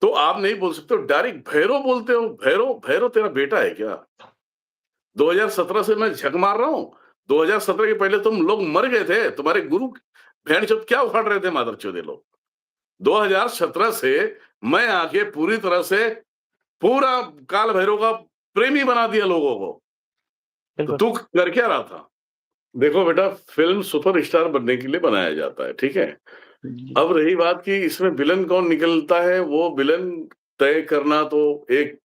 तो आप नहीं बोल सकते हो, डायरेक्ट भैरव बोलते हो। भैरव भैरव तेरा बेटा है क्या? 2017 से मैं झक मार रहा हूँ। 2017 के पहले तुम लोग मर गए थे। तुम्हारे गुरु भेड़चोद क्या उखाड़ रहे थे मादरचोदे लोग। 2017 से मैं आके पूरी तरह से पूरा काल भैरव का प्रेमी बना दिया लोगों को। तो बिल्कुल। तू कर क्या रहा था? देखो बेटा, फ़िल्म सुपरस्टार बनने के लिए बनाया जाता है, ठीक है? जी, अब रही बात कि इसमें विलेन कौन निकलता है, वो विलेन तय करना तो एक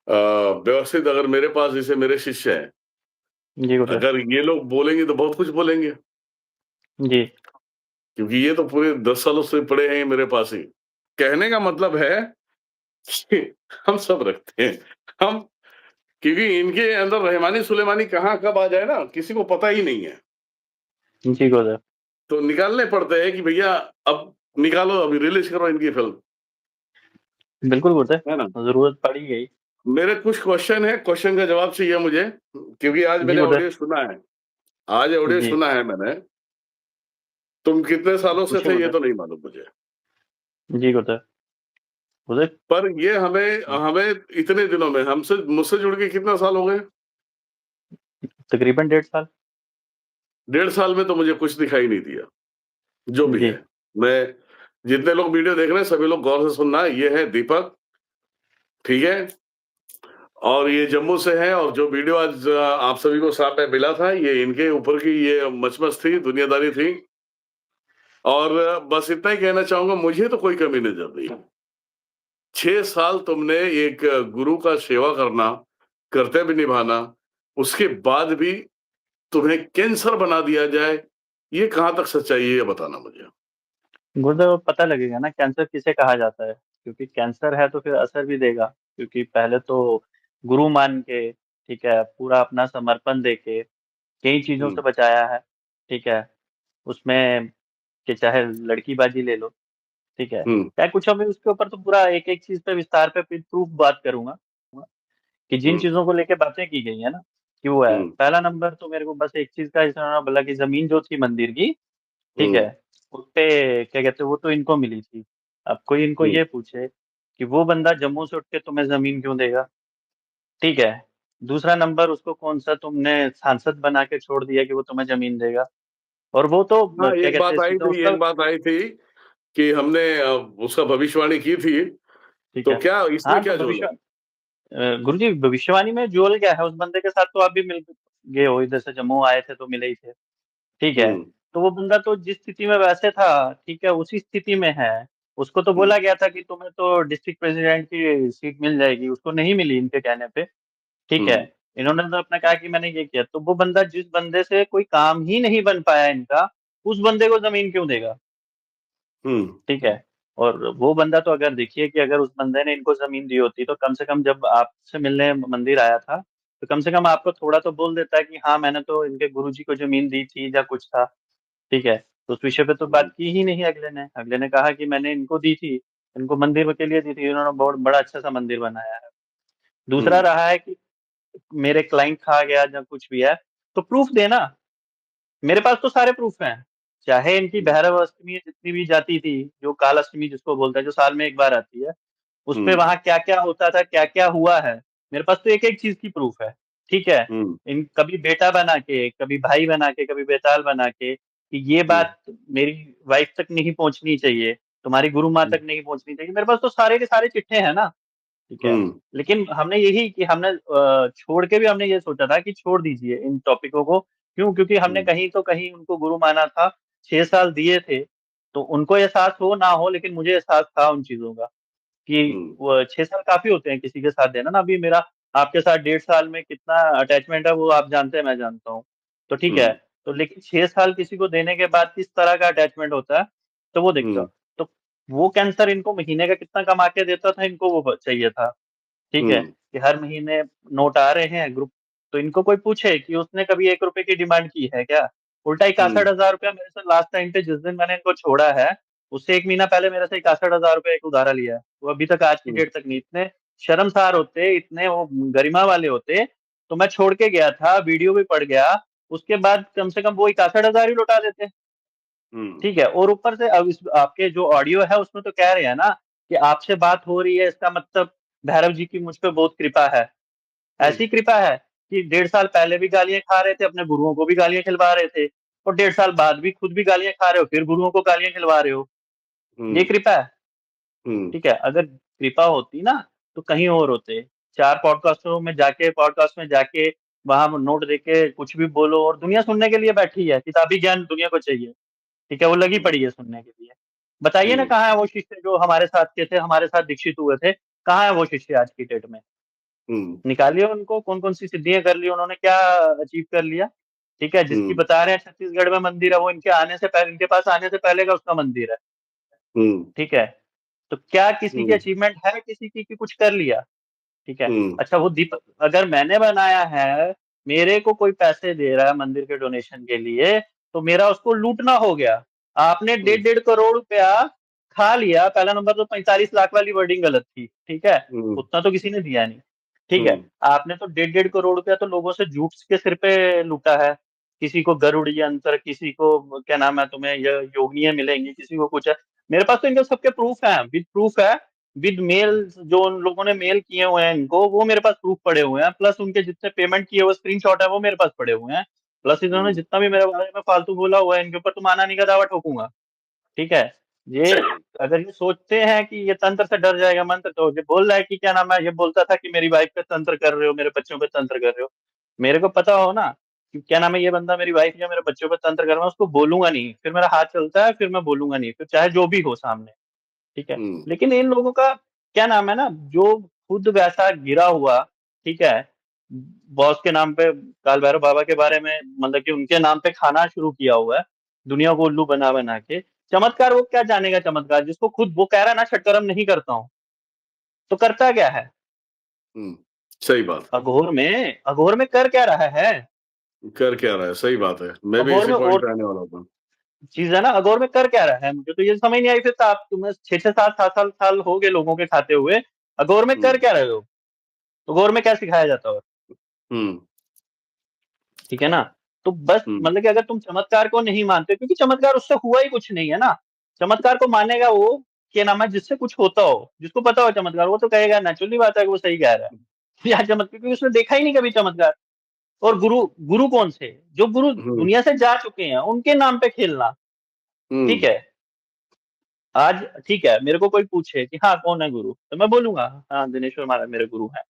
अ, व्यवस्थित, अगर मेरे पास जैसे मेरे शिष्य हैं, जी गुरुदेव। अगर ये लोग बोलेंगे तो बहुत कुछ बोलेंगे, जी, क्योंकि ये तो पूरे 10 सालों से पड़े हैं मेरे पास ही। कहने का मतलब है कि हम सब रखते हैं। हम, क्योंकि इनके अंदर रहमानी-सुलेमानी कहाँ कब आ जाए ना, किसी को पता ही नहीं है। जी गुरुदेव। तो निकालने पड़ते हैं कि भैया अब निकालो, अभी रिलीज़ करो इनकी फ़िल्म, बिल्कुल है ना? गुरुदेव, ज़रूरत पड़ ही गई। मेरे कुछ क्वेश्चन हैं, क्वेश्चन का जवाब चाहिए मुझे, क्योंकि आज जी मैंने गुरुदेव। ऑडियो सुना है। आज ऑडियो जी, सुना है मैंने। तुम कितने सालों से पूछिए थे ये गुरुदेव। तो नहीं मालूम मुझे। जी गुरुदेव। गुरुदेव। पर ये हमें हमें इतने दिनों में हमसे मुझसे जुड़ के कितना साल हो गए? तकरीबन 1.5 साल। 1.5 साल में तो मुझे कुछ दिखाई नहीं दिया, जो भी जी, है। मैं, जितने लोग वीडियो देख रहे हैं सभी लोग गौर से सुनना, ये है दीपक, ठीक है? और ये जम्मू से है, और जो वीडियो आज आप सभी को सामने मिला था, ये इनके ऊपर की ये मचमच थी, दुनियादारी थी। और बस इतना ही कहना चाहूँगा, मुझे तो कोई कमी नज़र नहीं। 6 साल तुमने एक गुरु का सेवा करना, कर्तव्य निभाना, उसके बाद भी तुम्हें कैंसर बना दिया जाए, ये कहाँ तक सच्चाई है, ये बताना मुझे? गुरुदेव अब पता लगेगा ना कैंसर किसे कहा जाता है, क्योंकि कैंसर है तो फिर असर भी देगा, क्योंकि पहले तो गुरु मान के, ठीक है, पूरा अपना समर्पण देके कई चीज़ों हुँ, से बचाया है, ठीक है? उसमें कि चाहे लड़कीबाजी ले लो, ठीक है? हुँ, चाहे कुछ भी उसके ऊपर तो पूरा एक-एक चीज़ पे विस्तार पे फिर प्रूफ बात करूँगा, कि जिन हुँ, चीज़ों को लेके बातें की गई है ना, कि वो है। हुँ, पहला नंबर तो मेरे को बस एक चीज़ का इस बोला कि ज़मीन जो थी मंदिर की, ठीक हुँ, है? उसपे क्या कहते हैं वो तो इनको मिली थी। अब कोई इनको हुँ, ये पूछे कि वो बंदा जम्मू से उठ के तुम्हें ज़मीन क्यों देगा? ठीक है? दूसरा नंबर उसको कौन-सा तुमने सांसद बना के छोड़ दिया कि वो तुम्हें ज़मीन देगा? और वो तो हाँ, क्या कहते हैं सीधा उसका एक बात आई थी कि हमने उसका भविष्यवाणी की थी, ठीक तो है। क्या इसमें हाँ, तो क्या जोड़ा? गुरुजी भविष्यवाणी में जोल क्या है उस बंदे के साथ तो आप भी मिल गए हो, इधर से जम्मू आए थे तो मिले ही थे। ठीक है? हुँ, तो वो बंदा तो जिस स्थिति में वैसे था, ठीक है, उसी स्थिति में है। उसको तो हुँ, बोला गया था कि तुम्हें तो डिस्ट्रिक्ट प्रेज़िडेंट की सीट मिल जाएगी, उसको नहीं मिली इनके कहने पे, ठीक है? हुँ, इन्होंने तो अपना कहा कि मैंने ये किया, तो वो बंदा जिस बंदे से कोई काम ही नहीं बन पाया इनका, उस बंदे को ज़मीन क्यों देगा? हुँ, ठीक है? और वो बंदा तो अगर देखिए कि अगर उस बंदे ने इनको ज़मीन दी होती, तो कम से कम जब आपसे मिलने मंदिर आया था, तो कम से कम आपको थोड़ा तो बोल देता कि हाँ, मैंने तो इनके गुरुजी को ज़मीन दी थी या कुछ था। ठीक है? तो उस विषय पे तो हुँ, बात की ही नहीं अगले ने। अगले ने कहा कि मैंने इनको दी थी, इनको मंदिर के लिए दी थी, इन्होंने बहुत बड़ा अच्छा-सा मंदिर बनाया है। दूसरा हुँ, रहा है कि मेरे क्लाइंट खा गया या कुछ भी है, तो प्रूफ देना। मेरे पास तो सारे प्रूफ हैं। चाहे इनकी हुँ, भैरव अष्टमी जितनी भी जाती थी, जो काल अष्टमी जिसको बोलते हैं, जो साल में 1 बार आती है, उसपे हुँ, वहाँ क्या-क्या होता था, क्या-क्या हुआ है, मेरे पास तो एक-एक चीज़ की प्रूफ है, ठीक है? हुँ, इन कभी बेटा बना के, कभी भाई बना के, कभी बेताल बना के, कि ये हुँ, बात मेरी वाइफ़ तक नहीं पहुँचनी चाहिए, तुम्हारी गुरु माँ हुँ, तक नहीं पहुँचनी चाहिए, मेरे पास तो सारे के सारे चिट्ठे हैं ना, ठीक है? हुँ, लेकिन हमने यही कि हमने छोड़ के भी हमने ये सोचा था कि छोड़ दीजिए इन टॉपिकों को, क्यों? क्योंकि हमने हुँ, कहीं तो कहीं उनको गुरु माना था, 6 साल दिए थे, तो उनको एहसास हो ना हो लेकिन मुझे एहसास था उन चीज़ों का। कि हुँ, वो 6 साल काफ़ी होते हैं किसी के साथ देना ना, अभी मेरा आपके साथ 1.5 साल में कितना अटैचमेंट है वो आप जानते हैं, मैं जानता हूँ। तो ठीक है, हुँ, तो लेकिन 6 साल किसी को देने के बाद किस तरह का अटैचमेंट होता है, तो वो देखता हूँ। हुँ, तो वो कैंसर इनको महीने का कितना कमा के देता था, इनको वो चाहिए था, ठीक है? हुँ, कि हर महीने नोट आ रहे हैं ग्रुप, तो इनको कोई पूछे कि उसने कभी ₹1 की डिमांड की है क्या? उल्टा हुँ, ₹61,000 मेरे से लास्ट टाइम पे जिस दिन मैंने इनको छोड़ा है, उससे 1 महीना पहले मेरे से ₹61,000 एक उधारा लिया है। वो अभी तक आज की हुँ, डेट तक नहीं, इतने शर्मसार होते, इतने वो गरिमा वाले होते, तो मैं छोड़ के गया था, वीडियो भी पड़ गया, उसके बाद कम से कम वो 61,000 ही लौटा देते। हुँ, ठीक है? और ऊपर से अब इस आपके जो ऑडियो है उसमें तो कह रहे हैं ना कि आपसे बात हो रही है, इसका मतलब भैरव जी की मुझ पे बहुत कृपा है। हुँ, ऐसी कृपा है कि 1.5 साल पहले भी गालियाँ खा रहे थे, अपने गुरुओं को भी गालियाँ खिलवा रहे थे, और 1.5 साल बाद भी खुद भी गालियाँ खा रहे हो, फिर गुरुओं को गालियाँ खिलवा रहे हो। ये हुँ, कृपा है। हुँ, ठीक है, अगर कृपा होती ना तो कहीं और होते। 4 पॉडकास्ट में जाके वहाँ नोट देके कुछ भी बोलो, और दुनिया सुनने के लिए बैठी है, किताबी ज्ञान दुनिया को चाहिए। ठीक है, वो लगी हुँ, पड़ी है सुनने के लिए। बताइए ना हुँ, कहाँ है वो शिष्य जो हमारे साथ के थे, हमारे साथ दीक्षित हुए थे, कहाँ है वो शिष्य आज की डेट में? हुँ, निकालिए उनको, कौन-कौन सी सिद्धियाँ कर ली उन्होंने, क्या अचीव कर लिया? ठीक है, जिसकी हुँ, बता रहे हैं छत्तीसगढ़ में मंदिर है, वो इनके पास आने से पहले का उसका मंदिर है। हुँ, ठीक है? तो क्या किसी की हुँ, अचीवमेंट है किसी की कि कुछ कर लिया? ठीक है। हुँ, अच्छा वो दीपक अगर मैंने बनाया है, मेरे को कोई पैसे दे रहा है मंदिर के डोनेशन के लिए, तो मेरा उसको लूटना हो गया। आपने हुँ, डेढ़ करोड़ रुपया खा लिया, पहला नंबर तो 45 लाख वाली वर्डिंग गलत थी, ठीक है? हुँ, उतना तो किसी ने दिया नहीं, ठीक है? हुँ, आपने तो डेढ़ करोड़ रुपया तो लोगों से झूठ के सिर पे लूटा है। किसी को गरुड़ यंत्र, किसी को क्या नाम है तुम्हें य योगिनियाँ मिलेंगी, किसी को कुछ है। मेरे पास तो इनके सबके प्रूफ हैं, विद प्रूफ है। विद मेल जो उन लोगों ने मेल किए हुए हैं इनको, वो मेरे पास प्रूफ पड़े हुए हैं, प्लस उनके जितने पेमेंट किए हुए स्क्रीनशॉट है वो मेरे पास पड़े हुए हैं, प्लस इन्होंने हुँ, जितना भी मेरे बारे में फालतू बोला हुआ है इनके ऊपर तो माना नहीं का दावा ठोकूंगा। ठीक है, ये अगर ये सोचते हैं कि ये तंत्र से डर जाएगा मंत्र, तो ये बोल रहा है कि क्या नाम है, ये बोलता था कि मेरी वाइफ पे तंत्र कर रहे हो, मेरे बच्चों पे तंत्र कर रहे हो। मेरे को पता हो ना कि क्या नाम है, ये बंदा मेरी वाइफ या मेरे बच्चों पे तंत्र कर रहा है, उसको बोलूंगा नहीं, फिर मेरा हाथ चलता है, फिर मैं बोलूंगा नहीं, फिर चाहे जो भी हो सामने। ठीक है। हुँ, लेकिन इन लोगों का क्या नाम है ना, जो खुद वैसा गिरा हुआ, ठीक है, बॉस के नाम पे, काल भैरव बाबा के बारे में मतलब कि उनके नाम पे खाना शुरू किया हुआ है, दुनिया को उल्लू बना बना के। चमत्कार वो क्या जानेगा चमत्कार, जिसको खुद वो कह रहा है ना षटकर्म नहीं करता हूँ, तो करता क्या है? हुँ, सही बात। अघोर में कर क्या रहा है? कर क्या रहा है? सही बात है। मैं भी अघोर इसी में पॉइंट और पे आने वाला था। चीज है ना, अघोर में कर क्या रहा है, मुझे तो ये समझ नहीं आई। फिर तो आप तुम्हें 6-7 साल हो गए लोगों के खाते हुए, अघोर में हुँ, कर क्या रहे हो? अघोर में क्या सिखाया जाता है? हुँ, ठीक है ना? तो बस हुँ, मतलब कि अगर तुम चमत्कार को नहीं मानते, क्योंकि चमत्कार उससे हुआ ही कुछ नहीं है ना। चमत्कार को मानेगा वो, क्या नाम है, जिससे कुछ होता हो, जिसको पता हो चमत्कार, वो तो कहेगा नेचुरली बात है कि वो सही कह रहा है। या चमत्कार, क्योंकि उसने देखा ही नहीं कभी चमत्कार। और गुरु गुरु कौन से? जो गुरु हुँ, दुनिया से जा चुके हैं, उनके नाम पे खेलना। ठीक हुँ, है? आज ठीक है, मेरे को कोई पूछे कि हाँ, कौन है गुरु? तो मैं बोलूँगा, हाँ, दिनेश्वर महाराज मेरे गुरु हैं।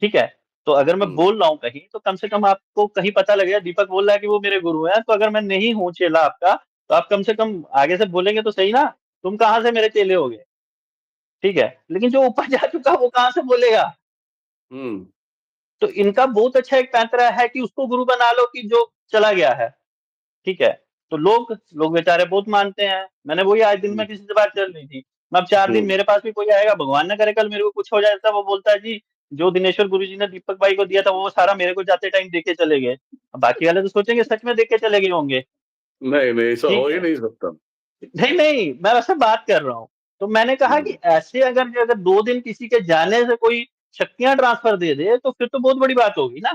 ठीक है? तो अगर मैं हुँ, बोल रहा हूँ कहीं, तो कम से कम आपको कहीं पता लगेगा, दीपक बोल रहा है कि वो मेरे गुरु हैं, तो अगर मैं नहीं हूँ चेला आपका, तो आप कम से कम आगे से बोलेंगे तो सही ना, तुम कहाँ से मेरे चेले हो गए? ठीक है? लेकिन जो ऊपर जा चुका वो कहाँ से बोलेगा? हुँ, तो इनका बहुत अच्छा एक पैंतरा है कि उसको गुरु बना लो कि जो चला गया है। ठीक है? तो लोग लोग बेचारे बहुत मानते हैं। मैंने वही आज दिन में हुँ, किसी से बात चल रही थी। मैं अब 4 दिन हुँ, मेरे पास भी कोई आएगा, भगवान ना करे कल मेरे को कुछ हो जाए, ऐसा वो बोलता है जी, जो दिनेश्वर गुरुजी ने दीपक भाई को दिया था वो सारा मेरे को जाते टाइम दे के चले गए। अब बाकी वाले तो सोचेंगे सच में दे के चले गए होंगे। नहीं, नहीं, ऐसा हो ठीक ही है? नहीं सकता। नहीं, मैं वैसे बात कर रहा हूँ। तो मैंने कहा कि हुँ, ऐसे अगर 2 दिन किसी के जाने से कोई शक्तियाँ ट्रांसफर दे दे, तो फिर तो बहुत बड़ी बात होगी ना।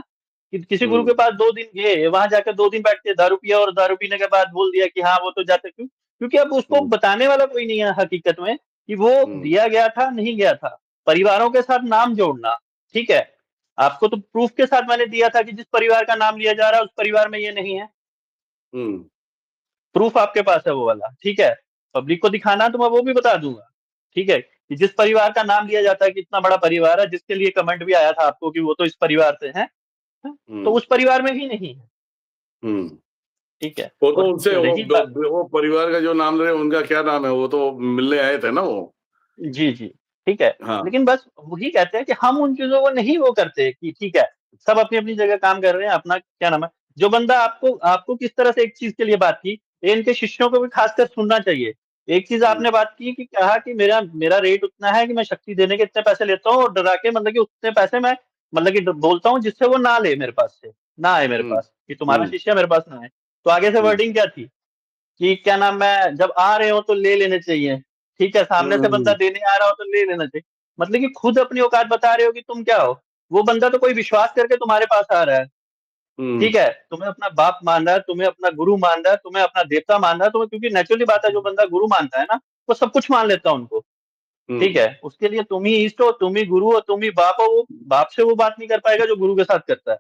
कि किसी गुरु के हुँ, पास 2 दिन गए, वहाँ जाकर 2 दिन बैठ के दारू पिया और दारू पीने के बाद बोल दिया कि हाँ, वो तो जाते क्यों? क्योंकि अब उसको हुँ, बताने वाला कोई नहीं है हकीकत में कि वो हुँ, दिया गया था, नहीं गया था। परिवारों के साथ नाम जोड़ना, ठीक है? आपको तो प्रूफ के साथ मैंने दिया था कि जिस परिवार का नाम लिया जा रहा है, उस परिवार में ये नहीं है। हुँ, प्रूफ आपके पास है वो वाला, ठीक है? पब्लिक को दिखाना है तो मैं वो भी बता दूँगा, ठीक है? कि जिस परिवार का नाम लिया जाता है कि इतना बड़ा परिवार है, जिसके लिए कमेंट भी आया था आपको कि वो तो इस परिवार से हैं, हैं? तो हुँ, उस परिवार में ही नहीं है, हुँ। ठीक है? वो तो और उनसे रही बात, वो परिवार का जो नाम ले रहे हैं, उनका क्या नाम है? वो तो मिलने आए थे ना वो? जी, जी, ठीक है। हाँ। लेकिन बस वही कहते हैं कि हम उन चीज़ों को नहीं वो करते कि ठीक है, सब अपनी-अपनी जगह काम कर रहे हैं, अपना क्या नाम है, जो बंदा आपको आपको किस तरह से एक चीज़ के लिए बात की, ये इनके शिष्यों को भी खासकर सुनना चाहिए। एक चीज़ हुँ, आपने बात की कि कहा कि मेरा मेरा रेट उतना है कि मैं शक्ति देने के इतने पैसे लेता हूँ और डरा के मतलब कि उतने पैसे मैं मतलब कि ड बोलता हूँ जिससे वो ना ले मेरे पास से, ना आए मेरे हुँ, पास, कि तुम्हारा हुँ, शिष्य मेरे पास ना आए। तो आगे से हुँ, वर्डिंग क्या थी? कि क्या नाम है, जब आ रहे हो तो ले लेने चाहिए। ठीक है, सामने से बंदा हुँ, देने आ रहा हो तो ले लेना चाहिए। मतलब कि खुद अपनी औकात बता रहे हो कि तुम क्या हो। वो बंदा तो कोई विश्वास करके तुम्हारे पास आ रहा है। हुँ, ठीक है, तुम्हें अपना बाप मान रहा है, तुम्हें अपना गुरु मान रहा है, तुम्हें अपना देवता मान रहा है, तुम्हें, क्योंकि नेचुरली बात है, जो बंदा गुरु मानता है ना, वो सब कुछ मान लेता है उनको। ठीक है, उसके लिए तुम ही ईष्ट हो, तुम ही गुरु हो, तुम ही बाप हो। वो बाप से वो बात नहीं कर पाएगा जो गुरु के साथ करता है।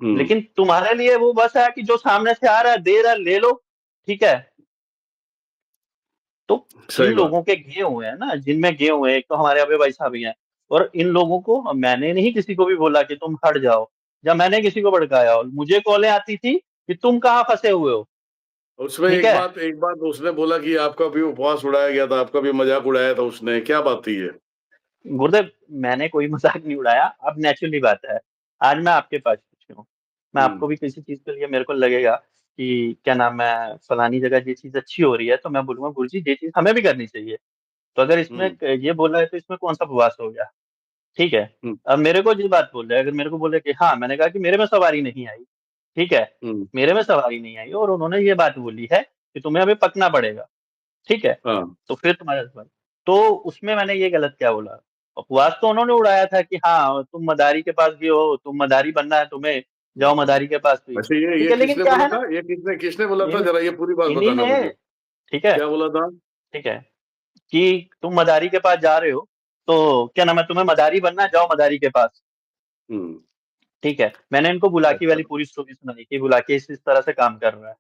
लेकिन तुम्हारे लिए वो बस है कि जो सामने से आ रहा है, दे रहा है, ले लो, ठीक है। तो इन सही बात। लोगों के गे हुए हैं ना, जिनमें गे हुए हैं, एक तो हमारे अभय भाई साहब ही हैं। और इन लोगों को मैंने नहीं किसी को भी बोला कि तुम हट जाओ, या मैंने किसी को भड़काया हो। मुझे कॉलें आती थी कि तुम कहाँ फंसे हुए हो, उसमें ठीक है। एक बात उसने बोला कि आपका भी उपवास उड़ाया गया था, आपका भी मजाक उड़ाया था उसने, क्या बात थी ये? गुरुदेव, मैंने कोई मजाक नहीं उड़ाया। अब नेचुरली बात है, आज मैं आपके पास पूछ हूँ, मैं हम्म आपको भी किसी चीज के लिए मेरे को लगेगा कि क्या नाम है, फलानी जगह ये चीज अच्छी हो रही है, तो मैं बोलूंगा गुरु जी ये चीज हमें भी करनी चाहिए। तो अगर इसमें हम्म ये बोला है तो इसमें कौन सा उपवास हो गया, ठीक है। हम्म अब मेरे को ये बात बोल रहे हैं, अगर मेरे को बोले कि हाँ, मैंने कहा कि मेरे में सवारी नहीं आई, ठीक है, हम्म, मेरे में सवारी नहीं आई और उन्होंने ये बात बोली है कि तुम्हें अभी पकना पड़ेगा, ठीक है। हाँ। तो फिर तुम्हारे हस्बैंड, तो उसमें मैंने ये गलत क्या बोला? उपवास तो उन्होंने उड़ाया था कि हाँ तुम मदारी के पास गए हो, तुम मदारी बनना है तुम्हें, जाओ मदारी के पास भी, वैसे ठीक ये है। लेकिन किसने क्या बोला है ना, था, ये किसने बोला था, इन जरा ये पूरी बात इन्हीं बताना ने, मुझे। ठीक है, क्या बोला था? ठीक है, कि तुम मदारी के पास जा रहे हो, तो क्या नाम है, तुम्हें मदारी बनना है, जाओ मदारी के पास, हम्म ठीक है। मैंने इनको बुलाकी अच्छा। वाली पूरी स्टोरी सुनाई कि बुलाकी इस तरह से काम कर रहा है,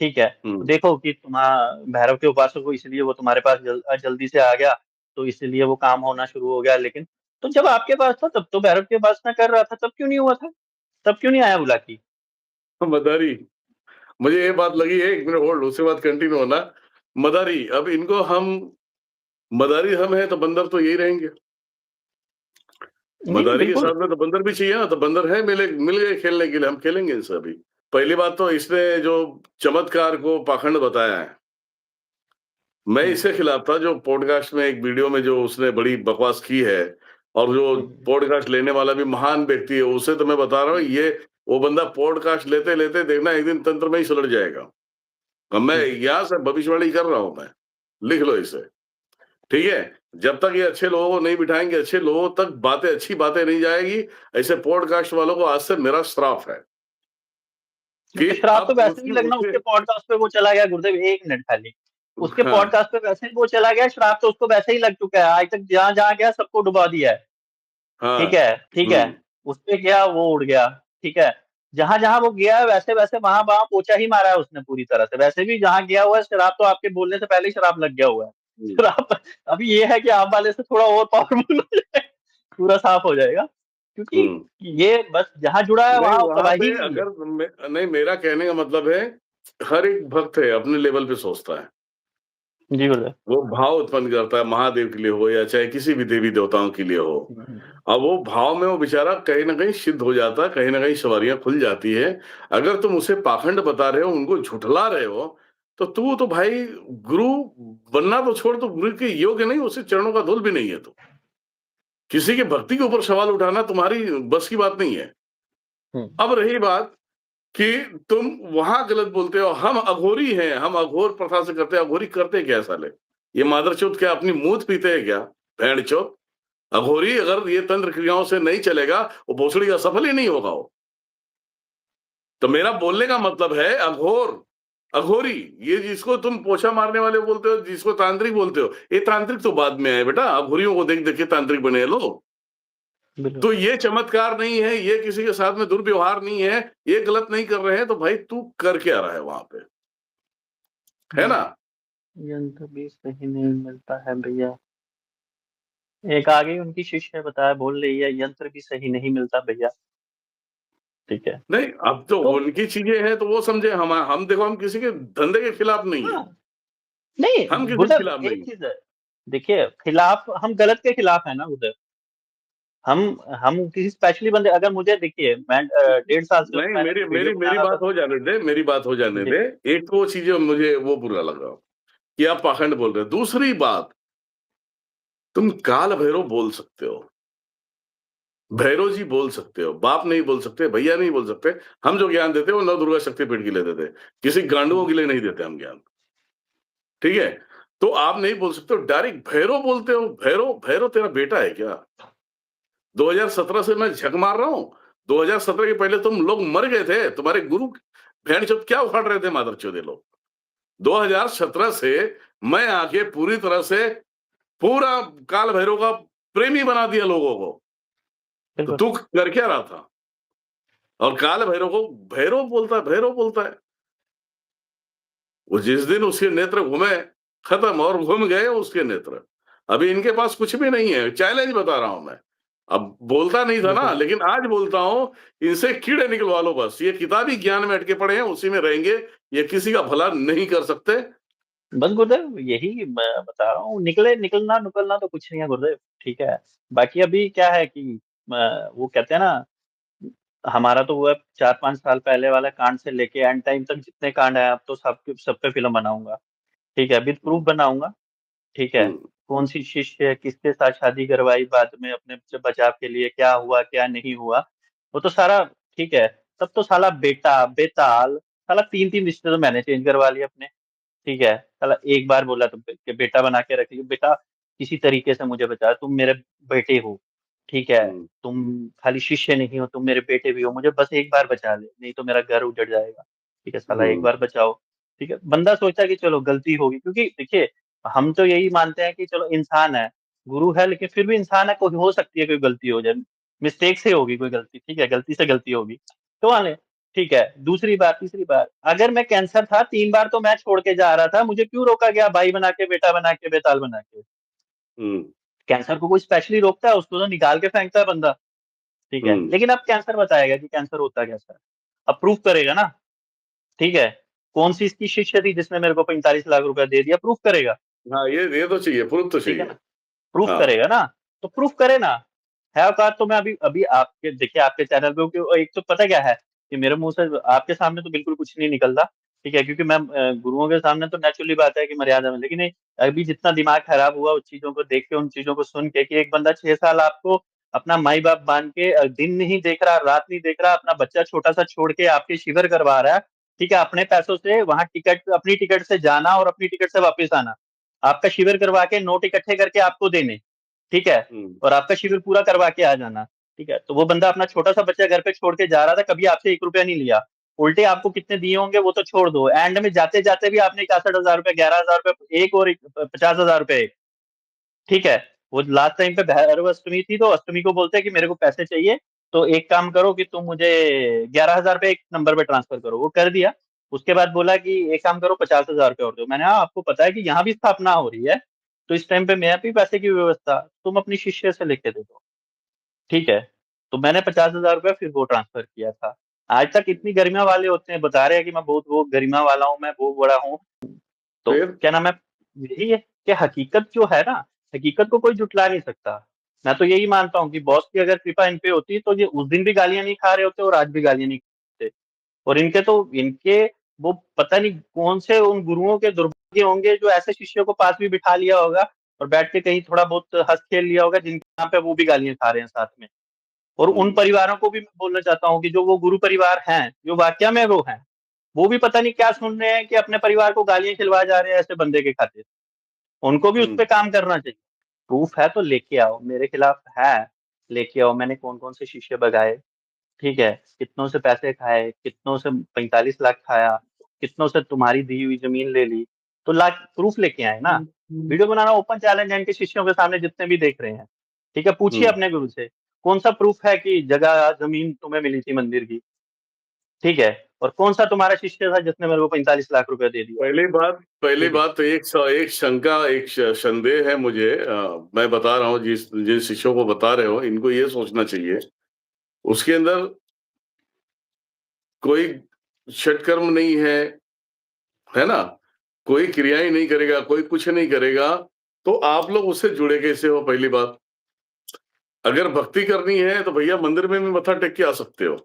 ठीक है। हम्म देखो कि तुम्हारा भैरव के उपासक को, इसलिए वो तुम्हारे पास जल्दी से आ गया, तो इसलिए वो काम होना शुरू हो गया। लेकिन तो जब आपके पास था तब तो भैरव के उपासना कर रहा था, तब क्यों नहीं हुआ था? तब क्यों नहीं आया बुलाकी? मदारी, मुझे ये बात लगी है, एक मिनट होल्ड, उसके बाद कंटिन्यू होना। मदारी, अब इनको हम, मदारी हम हैं तो बंदर तो यही रहेंगे। नहीं नहीं, मदारी के बिल्कुल। साथ में तो बंदर भी चाहिए ना, तो बंदर है, मिल गए खेलने के लिए, हम खेलेंगे इनसे अभी। पहली बात तो इसने जो चमत्कार को पाखंड बताया है, मैं हम्म, इसके खिलाफ था। जो पॉडकास्ट में एक वीडियो में जो उसने बड़ी बकवास की है, और जो हम्म, पॉडकास्ट लेने वाला भी महान व्यक्ति है, उसे तो मैं बता रहा हूँ, ये वो बंदा पॉडकास्ट लेते लेते देखना एक दिन तंत्र में ही सुलझ जाएगा। अब मैं हम्म, यहाँ से भविष्यवाणी कर रहा हूँ, मैं, लिख लो इसे, ठीक है। जब तक ये अच्छे लोगों को नहीं बिठाएंगे, अच्छे लोगों तक बातें, अच्छी बातें नहीं जाएगी। ऐसे पॉडकास्ट वालों को आज से मेरा श्राप है कि श्राप तो अब वैसे भी उसकी लगना, उसे, उसके पॉडकास्ट पे वो चला गया गुरुदेव, 1 मिनट खाली। उसके हाँ पॉडकास्ट पे वैसे ही वो चला गया, श्राप तो उसको वैसे ही लग चुका है, आज तक जहां जहां गया सबको डुबा दिया है, हाँ। ठीक है, ठीक है। उस पे गया वो उड़ गया, ठीक है। जहां जहां वो गया है वैसे वैसे वहां वहां पोछा ही मारा है उसने पूरी तरह से। वैसे भी जहां गया हुआ है, शराब तो आपके बोलने से पहले ही शराब लग गया हुआ है। हम्म शराब अभी ये है कि आप वाले से थोड़ा और पावरफुल हो जाए, पूरा साफ हो जाएगा। क्योंकि हम्म ये बस जहां जुड़ा है नहीं, वहां वहां तबाही पे ही नहीं है। अगर नहीं, मेरा कहने का मतलब है, हर एक भक्त है अपने लेवल पे सोचता है, जी गुरुदेव। वो भाव उत्पन्न करता है, महादेव के लिए हो या चाहे किसी भी देवी देवताओं के लिए हो। हम्म, अब वो भाव में वो बेचारा कहीं ना कहीं सिद्ध हो जाता है, कहीं ना कहीं सवारियां खुल जाती है। अगर तुम उसे पाखंड बता रहे हो, उनको झुठला रहे हो, तो तू तो भाई गुरु बनना तो छोड़, तो गुरु के योग्य नहीं, उसे चरणों का धूल भी नहीं है। तो किसी की भक्ति के ऊपर सवाल उठाना तुम्हारी बस की बात नहीं है। हम्म, अब रही बात कि तुम वहां गलत बोलते हो, हम अघोरी हैं, हम अघोर प्रथा से करते हैं। अघोरी करते क्या साले? ये मादरचोद क्या अपनी मूत पीते हैं क्या? भेड़ चोद अघोरी, अगर ये तंत्र क्रियाओं से नहीं चलेगा, वो भोसड़ी का सफल ही नहीं होगा वो। तो मेरा बोलने का मतलब है, अघोर, अघोरी, ये जिसको तुम पोछा मारने वाले बोलते हो, जिसको तांत्रिक बोलते हो, ये तांत्रिक तो बाद में आए बेटा। अघोरियों को देख देख के तांत्रिक बने हैं लोग। बिल्कुल। तो ये चमत्कार नहीं है, ये किसी के साथ में दुर्व्यवहार नहीं है, ये गलत नहीं कर रहे हैं, तो भाई तू कर क्या रहा है वहां पे, है ना? यंत्र भी सही नहीं मिलता है भैया। एक आ गई उनकी शिष्य है, बताया, बोल रही है यंत्र भी सही नहीं मिलता भैया, ठीक है। नहीं, अब तो तो उनकी चीजें हैं तो वो समझे, हम देखो, हम किसी के धंधे के खिलाफ नहीं है, हाँ, नहीं हम किसी के खिलाफ गुरुदेव एक नहीं। चीज है, देखिए खिलाफ, हम गलत के खिलाफ है ना गुरुदेव। हम हम किसी स्पेशली बंदे, अगर मुझे देखिए मैं 1.5 साल से नहीं, मैंने मेरी जो वीडियो मेरी मेरी बनाना बात बस। हो जाने दे, मेरी बात हो जाने जी। दे। एक तो वो चीजें मुझे वो बुरा लग रहा कि आप पाखंड बोल रहे हो। दूसरी बात, तुम काल भैरव बोल सकते हो, भैरव जी बोल सकते हो, बाप नहीं बोल सकते, भैया नहीं बोल सकते। हम जो ज्ञान देते हैं वो नव दुर्गा शक्तिपीठ के लिए देते हैं, किसी गांडुओं के लिए नहीं देते हम ज्ञान, ठीक है। तो आप नहीं बोल सकते हो, डायरेक्ट भैरव बोलते हो। भैरव, भैरव तेरा बेटा है क्या? 2017 से मैं झक मार रहा हूं। 2017 के पहले तुम लोग मर गए थे, तुम्हारे गुरु भेड़ चौथ क्या उखाड़ रहे थे, मादर चौधे लोग। 2017 से मैं आके पूरी तरह से पूरा काल भैरव का प्रेमी बना दिया लोगों को। तो बिल्कुल। तू कर क्या रहा था? और काल भैरव को भैरव बोलता है। वो जिस दिन उसके नेत्र घूमे, खत्म, और घूम गए उसके नेत्र। अभी इनके पास कुछ भी नहीं है, चैलेंज बता रहा हूं मैं। अब बोलता नहीं था ना, बिल्कुल। लेकिन आज बोलता हूं, इनसे कीड़े निकलवा लो बस। ये किताबी ज्ञान में अटके पड़े हैं, उसी में रहेंगे। ये किसी का भला नहीं कर सकते। बस गुरुदेव यही मैं बता रहा हूँ, निकलना निकलना तो कुछ नहीं है गुरुदेव, ठीक है। बाकी अभी क्या है कि वो कहते हैं ना, हमारा तो वो है 4-5 साल पहले वाला कांड से लेके एंड टाइम तक जितने कांड है, अब तो सब पे फिल्म बनाऊंगा, ठीक है, विद प्रूफ बनाऊंगा, ठीक है। हम्म। कौन सी शिष्य किसके साथ शादी करवाई बाद में अपने बचाव के लिए, क्या हुआ क्या नहीं हुआ, वो तो सारा ठीक है। तब तो साला बेटा बेताल, साला 3-3 रिश्ते तो मैंने चेंज करवा लिए अपने, ठीक है। साला एक बार बोला तो कि बेटा बना के रख लियो, बेटा किसी तरीके से मुझे बचा, तुम मेरे बेटे हो, ठीक है। हम्म। तुम खाली शिष्य नहीं हो, तुम मेरे बेटे भी हो, मुझे बस एक बार बचा ले, नहीं तो मेरा घर उजड़ जाएगा, ठीक है। साला एक हम्म। बार बचाओ, ठीक है। बंदा सोचता है कि चलो गलती होगी, क्योंकि देखिए हम तो यही मानते हैं कि चलो इंसान है, गुरु है, लेकिन फिर भी इंसान है, कोई हो सकती है कोई गलती हो जाए, मिस्टेक से होगी कोई गलती, ठीक है, गलती से गलती होगी तो मान ले, ठीक है। दूसरी बात, तीसरी बात, अगर मैं कैंसर था 3 बार तो मैं छोड़ के जा रहा था, मुझे क्यों रोका गया भाई बना के, बेटा बना के, बेताल बना के? हम्म। कैंसर को कोई स्पेशली रोकता है? उसको तो निकाल के फेंकता है बंदा, ठीक है। हम्म। लेकिन अब कैंसर बताएगा कि कैंसर होता कैसा है, अब प्रूफ करेगा ना, ठीक है। कौन सी इसकी शिष्य थी जिसने मेरे को 45 लाख रुपया दे दिया, प्रूफ करेगा, हाँ, ये तो चाहिए, प्रूफ तो ठीक है चाहिए। ना, प्रूफ हाँ। करेगा ना, तो प्रूफ करे ना। है औकात तो मैं अभी अभी आपके देखिए आपके चैनल पे, क्योंकि एक तो पता क्या है कि मेरे मुंह से आपके सामने तो बिल्कुल कुछ नहीं निकलता, ठीक है, क्योंकि मैं गुरुओं के सामने तो नेचुरली बात है कि मर्यादा में, लेकिन अभी जितना दिमाग खराब हुआ उस चीजों को देख के, उन चीजों को सुन के, कि एक बंदा 6 साल आपको अपना माई बाप मान के दिन नहीं देख रहा, रात नहीं देख रहा, अपना बच्चा छोटा सा छोड़ के आपके शिविर करवा रहा है, ठीक है, अपने पैसों से वहां टिकट, अपनी टिकट से जाना और अपनी टिकट से वापस आना, आपका शिविर करवा के नोट इकट्ठे करके आपको देने, ठीक है, हम्म। और आपका शिविर पूरा करवा के आ जाना, ठीक है। तो वो बंदा अपना छोटा सा बच्चा घर पे छोड़ के जा रहा था, कभी आपसे 1 रुपया नहीं लिया, उल्टे आपको कितने दिए होंगे वो तो छोड़ दो, एंड में जाते जाते भी आपने 61,000 रुपये, 11,000 रुपये एक, और 50,000 रुपये एक, ठीक है। वो लास्ट टाइम पे भैरव अष्टमी थी, तो अष्टमी को बोलते हैं कि मेरे को पैसे चाहिए, तो एक काम करो कि तुम मुझे 11,000 रुपये एक नंबर पे ट्रांसफर करो, वो कर दिया। उसके बाद बोला कि एक काम करो 50,000 रुपये और दो, मैंने हाँ आपको पता है कि यहाँ भी स्थापना हो रही है, तो इस टाइम पे मैं भी पैसे की व्यवस्था तुम अपनी शिष्य से लेके दे दो, ठीक है। तो मैंने 50,000 रुपये फिर वो ट्रांसफर किया था। आज तक इतनी गरिमा वाले होते हैं, बता रहे हैं कि मैं बहुत वो गरिमा वाला हूँ, मैं बहुत बड़ा हूँ, तो फिर क्या नाम है, यही है कि हकीकत जो है ना, हकीकत को कोई जुटला नहीं सकता। मैं तो यही मानता हूँ कि बॉस की अगर कृपा इन पे होती तो ये उस दिन भी गालियां नहीं खा रहे होते और आज भी गालियां नहीं खाते। और इनके वो पता नहीं कौन से उन गुरुओं के दुर्भाग्य होंगे जो ऐसे शिष्यों को पास भी बिठा लिया होगा और बैठ के कहीं थोड़ा बहुत हंस खेल लिया होगा, जिनके नाम पे वो भी गालियां खा रहे हैं साथ में। और उन हम्म। परिवारों को भी मैं बोलना चाहता हूँ कि जो वो गुरु परिवार हैं, जो वाकया में वो हैं, वो भी पता नहीं क्या सुन रहे हैं कि अपने परिवार को गालियां खिलवा जा रहे हैं ऐसे बंदे के खातिर। उनको भी उस हम्म। पे काम करना चाहिए। प्रूफ है तो लेके आओ, मेरे खिलाफ है, लेके आओ, मैंने कौन कौन से शीशे भगाए, ठीक है, कितनों से पैसे खाए, कितनों से 45 लाख खाया, कितनों से तुम्हारी दी हुई जमीन ले ली, तो लाख प्रूफ लेके आए ना। हम्म। वीडियो बनाना ओपन चैलेंज है इनके शिष्यों के सामने, जितने भी देख रहे हैं, ठीक है, पूछिए हम्म। अपने गुरु से कौन सा प्रूफ है कि जगह जमीन तुम्हें मिली थी मंदिर की, ठीक है, और कौन सा तुम्हारा शिष्य था जिसने मेरे को 45 लाख रुपए दे दिया, पहली ठीक है। बात तो एक शंका, संदेह है मुझे। मैं बता रहा हूँ, जिन शिष्यों को बता रहे हो, इनको ये सोचना चाहिए, उसके अंदर कोई षटकर्म नहीं है ना? कोई क्रियाएं नहीं करेगा, कोई कुछ नहीं करेगा, तो आप लोग उससे जुड़े कैसे हो? पहली बात, अगर भक्ति करनी है तो भैया मंदिर में भी मत्था टेक के आ सकते हो।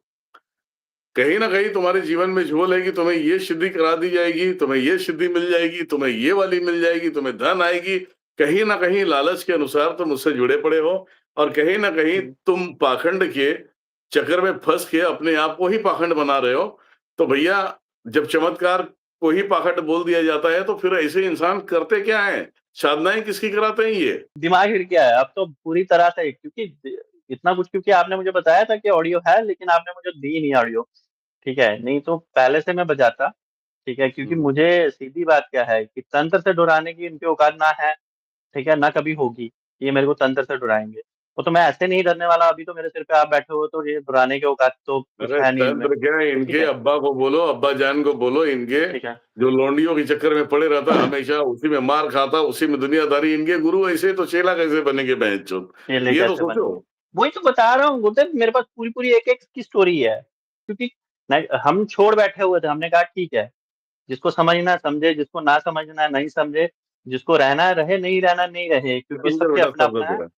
कहीं ना कहीं तुम्हारे जीवन में झोल है कि तुम्हें ये सिद्धि करा दी जाएगी, तुम्हें ये सिद्धि मिल जाएगी, तुम्हें ये वाली मिल जाएगी, तुम्हें धन आएगी। कहीं ना कहीं लालच के अनुसार तुम उससे जुड़े पड़े हो, और कहीं ना कहीं हम्म। तुम पाखंड के चक्कर में फंस के अपने आप को ही पाखंड बना रहे हो। तो भैया, जब चमत्कार को ही पाखंड बोल दिया जाता है, तो फिर ऐसे इंसान करते क्या है? साधनाएं किसकी कराते हैं ये? दिमाग हिल गया है अब तो पूरी तरह से, क्योंकि इतना कुछ, क्योंकि आपने मुझे बताया था कि ऑडियो है, लेकिन आपने मुझे दी नहीं ऑडियो, ठीक है, नहीं तो पहले से मैं बजाता, ठीक है, क्योंकि हम्म। मुझे सीधी बात क्या है कि तंत्र से डराने की इनकी औकात ना है, ठीक है? ना कभी होगी, ये मेरे को तंत्र से डराएँगे। वो तो मैं ऐसे नहीं डरने वाला, अभी तो मेरे सिर पे आप बैठे हो तो ये डराने के औकात तो कुछ अरे है नहीं इनमें, तंत्र क्या है, ठीक इनके है? अब्बा को बोलो, अब्बा जान को बोलो, इनके ठीक है। जो लौंडियों के चक्कर में पड़े रहता, हमेशा उसी में मार खाता, उसी में दुनियादारी, इनके गुरु ऐसे तो चेला कैसे बनेंगे भैंचोद? केले ये तो कैसे सोचो। बनेंगे? वही तो बता रहा हूँ गुरुदेव, मेरे पास पूरी-पूरी एक-एक की स्टोरी है। क्योंकि मैं हम छोड़ बैठे हुए थे, हमने कहा ठीक है, जिसको समझना है समझे, जिसको ना समझना है नहीं समझे, जिसको रहना है रहे, नहीं रहना नहीं रहे, क्योंकि समझे सबके बेटा, सब है अपना-अपना है। तेरा।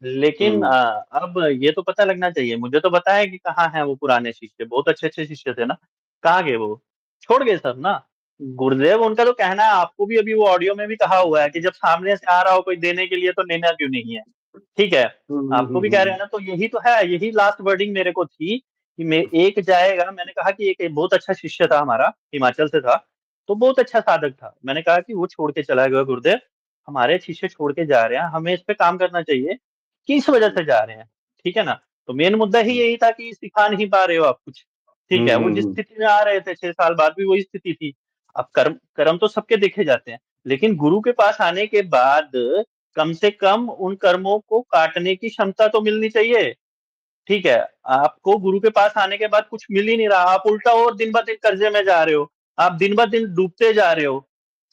लेकिन हुँ। अब ये तो पता लगना चाहिए, मुझे तो पता है कि कहाँ हैं वो पुराने शिष्य, बहुत अच्छे-अच्छे शिष्य थे ना, कहाँ गए वो? छोड़ गए सब ना। गुरुदेव उनका तो कहना है, आपको भी अभी वो ऑडियो में भी कहा हुआ है कि जब सामने से आ रहा हो कोई देने के लिए तो लेना क्यों नहीं है? ठीक है, हुँ, हुँ, आपको हुँ, भी हुँ, कह रहे हुँ। हैं ना, तो यही तो है, यही लास्ट वर्डिंग मेरे को थी कि मैं एक जाएगा, मैंने कहा कि एक बहुत अच्छा शिष्य था हमारा, हिमाचल से था, तो बहुत अच्छा साधक था। मैंने कहा कि वो छोड़ के चला गया गुरुदेव, हमारे शिष्य छोड़ के जा रहे हैं, हमें इस पे काम करना चाहिए, किस वजह से जा रहे हैं, ठीक है ना? तो मेन मुद्दा ही यही था कि सिखा नहीं पा रहे हो आप कुछ, ठीक हुँ, है? वो हुँ, जिस हुँ। स्थिति में आ रहे थे 6 साल बाद भी वही स्थिति थी। अब कर्म कर्म तो सबके देखे जाते हैं, लेकिन गुरु के पास आने के बाद कम से कम उन कर्मों को काटने की क्षमता तो मिलनी चाहिए, ठीक है? आपको गुरु के पास आने के बाद कुछ मिल ही नहीं रहा, आप उल्टा और दिन-ब-दिन कर्ज़े में जा रहे हो, आप दिन-ब-दिन डूबते जा रहे हो,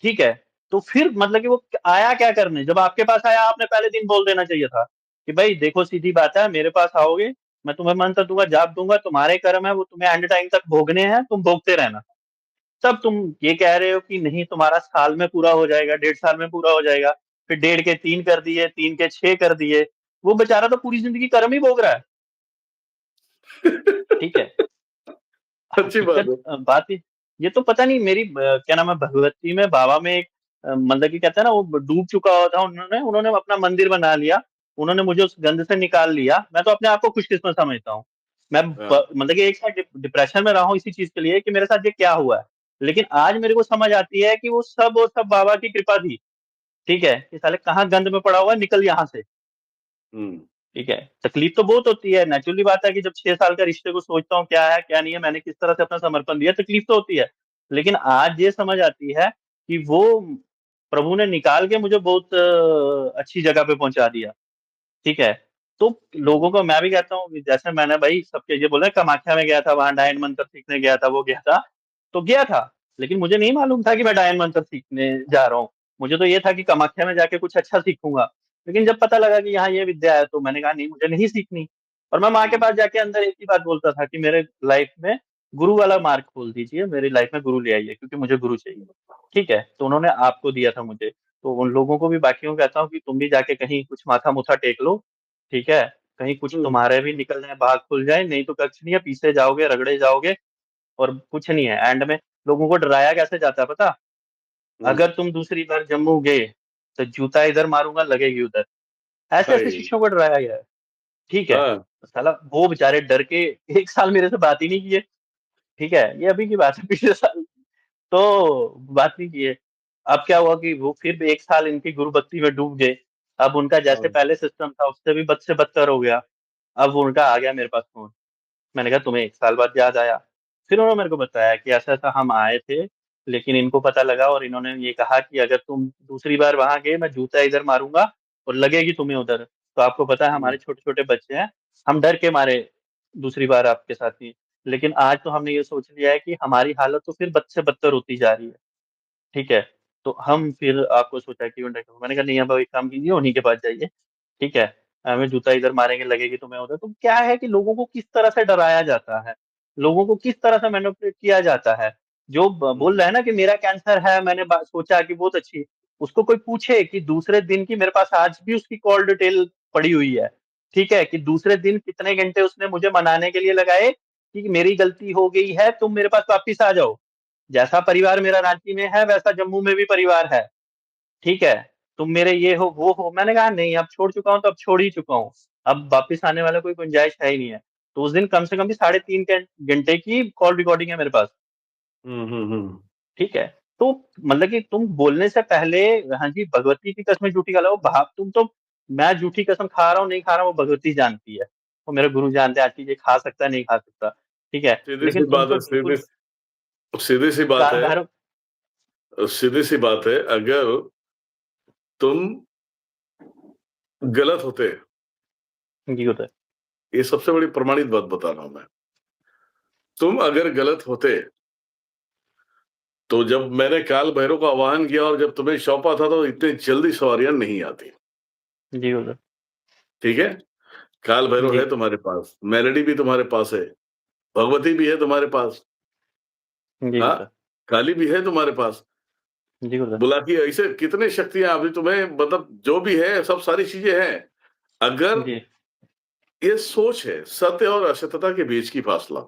ठीक है? तो फिर मतलब कि वो आया क्या करने? जब आपके पास आया, आपने पहले दिन बोल देना चाहिए था कि भई देखो सीधी बात है, मेरे पास आओगे, मैं तुम्हें मंत्र दूँगा, जाप दूँगा, तुम्हारे कर्म है वो तुम्हें एंड टाइम तक भोगने हैं, तुम भोगते रहना। तब तुम ये कह रहे हो कि नहीं तुम्हारा साल में पूरा हो जाएगा, डेढ़ साल में पूरा हो जाएगा, फिर डेढ़ के 3 कर दिए, 3 के 6 कर दिए, वो बेचारा तो पूरी ज़िंदगी कर्म ही भोग रहा है, ठीक है? अच्छी बात हकीकत है। बात ये तो पता नहीं मेरी क्या नाम है भगवती में बाबा में एक मतलब कि कहते हैं ना वो डूब चुका हुआ था उन्होंने उन्होंने अपना मंदिर बना लिया। उन्होंने मुझे उस गंध से निकाल लिया। मैं तो अपने आप को खुशकिस्मत समझता हूँ। मैं हाँ। ब मतलब कि एक साथ डिप्रेशन में रहा हूँ इसी चीज़ के लिए कि मेरे साथ ये क्या हुआ है। लेकिन आज मेरे को समझ आती है कि वो सब बाबा की कृपा थी। ठीक है? कि साले कहाँ गंध में पड़ा हुआ है निकल यहाँ से। हुँ। ठीक है? तकलीफ तो बहुत होती है, नेचुरली बात है कि जब 6 साल का रिश्ते को सोचता हूँ क्या है, क्या नहीं है, मैंने किस तरह से अपना समर्पण दिया, तकलीफ तो होती है। लेकिन आज ये समझ आती है कि वो प्रभु ने निकाल के मुझे बहुत अच्छी जगह पे पहुँचा दिया, ठीक है? तो लोगों को मैं भी कहता हूँ कि जैसे मैंने भाई सबके ये बोला कामाख्या में गया था, वहाँ डायन मंत्र सीखने गया था, वो गया था, तो गया था। लेकिन मुझे नहीं मालूम था कि मैं डायन मंत्र सीखने जा रहा हूँ। मुझे तो ये था कि कामाख्या में जाके कुछ अच्छा सीखूँगा। लेकिन जब पता लगा कि यहाँ ये विद्या है, तो मैंने कहा नहीं मुझे नहीं सीखनी। और मैं माँ के हुँ। पास जाके अंदर एक ही बात बोलता था कि मेरे लाइफ में गुरु वाला मार्ग खोल दीजिए, मेरी लाइफ में गुरु ले आइए क्योंकि मुझे गुरु चाहिए। ठीक है? तो उन्होंने आपको दिया था मुझे। तो उन लोगों को भी बाकियों को कहता हूँ कि तुम भी जाके कहीं कुछ माथा-मुथा टेक लो, ठीक है? कहीं कुछ हुँ। तुम्हारे भी निकल जाए, भाग खुल जाए, नहीं तो कुछ नहीं है, पीछे जाओगे, रगड़े जाओगे और कुछ नहीं है। एंड में लोगों को डराया कैसे जाता है पता? हुँ। अगर तुम दूसरी बार जम्मू गए, तो जूता इधर मारूँगा, लगेगी उधर। ऐसे-ऐसे हाय! शिष्यों को डराया गया है, ठीक है? हाँ। साला वो बेचारे डर के 1 साल मेरे से बात ही नहीं किए, ठीक है? ये अभी की बात है, पिछले साल तो बात नहीं किए। अब क्या हुआ कि वो फिर 1 साल इनकी गुरु भक्ति में डूब गए। अब उनका जैसे हाँ। पहले सिस्टम था, उससे भी बद से बदतर हो गया। अब उनका आ गया मेरे पास फ़ोन। मैंने कहा तुम्हें 1 साल बाद याद आया। फिर उन्होंने मेरे को बताया कि ऐसा-ऐसा हम आए थे, लेकिन इनको पता लगा और इन्होंने ये कहा कि अगर तुम दूसरी बार वहाँ गए मैं जूता इधर मारूँगा और लगेगी तुम्हें उधर। तो आपको पता है हुँ। हमारे छोटे-छोटे बच्चे हैं, हम डर के मारे दूसरी बार आपके साथ नहीं। लेकिन आज तो हमने ये सोच लिया है कि हमारी हालत तो फिर बद से बदतर होती जा रही है, ठीक है? तो हम फिर आपको सोचा कि मैंने कहा नहीं अब एक काम कीजिए उन्हीं के पास जाइए, ठीक है? हमें जूता इधर मारेंगे लगेगी तुम्हें उधर। तो क्या है कि लोगों को किस तरह से डराया जाता है, लोगों को किस तरह से मैनिपुलेट किया जाता है। जो हुँ। बोल रहा है ना कि मेरा कैंसर है, मैंने सोचा कि बहुत अच्छी उसको कोई पूछे कि दूसरे दिन की मेरे पास आज भी उसकी कॉल डिटेल पड़ी हुई है, ठीक है? कि दूसरे दिन कितने घंटे उसने मुझे मनाने के लिए लगाए कि मेरी गलती हो गई है, तुम मेरे पास वापिस आ जाओ। जैसा परिवार मेरा रांची में है, वैसा जम्मू में भी परिवार है, ठीक है? तुम मेरे ये हो, वो हो। मैंने कहा नहीं अब छोड़ चुका हूँ तो अब छोड़ ही चुका हूँ। अब वापिस आने वाला कोई गुंजाइश है ही नहीं है। तो उस दिन कम से कम भी साढ़े 3 घंटे की कॉल रिकॉर्डिंग है मेरे पास, हुँ, हुँ, हुँ। ठीक है? तो मतलब कि तुम बोलने से पहले हाँ जी, भगवती की कसमें झूठी खा लो, भा तुम तो मैं झूठी कसम खा रहा हूँ, नहीं खा रहा हूँ, वो भगवती जानती है। वो मेरे गुरु जानते हैं, आज चीज़ ये खा सकता है, नहीं खा सकता, ठीक है? लेकिन सीधी-सी तुम बात तो है, बिल्कुल सीधी-सी बात है, काल भैरव सीधी-सी बात है, अगर तुम गलत होते, जी, होता है। ये सबसे बड़ी प्रमाणित बात बता रहा हूँ मैं। तुम अगर गलत होते, तो जब मैंने काल भैरव का आवाहन किया और जब तुम्हें सौंपा था तो इतनी जल्दी सवारियाँ नहीं आती, जी, होता है। ठीक है? काल भैरव जी, है तुम्हारे पास, मेलोडी भी तुम्हारे पास है, भगवती भी है तुम्हारे पास, जी, हाँ? होता है। काली भी है तुम्हारे पास। जी, होता है। बुलाती है, ऐसे कितने शक्तियाँ अभी तुम्हें मतलब जो भी है सब सारी चीज़ें हैं। अगर जी, ये सोच है, सत्य और असत्यता के बीच की फासला।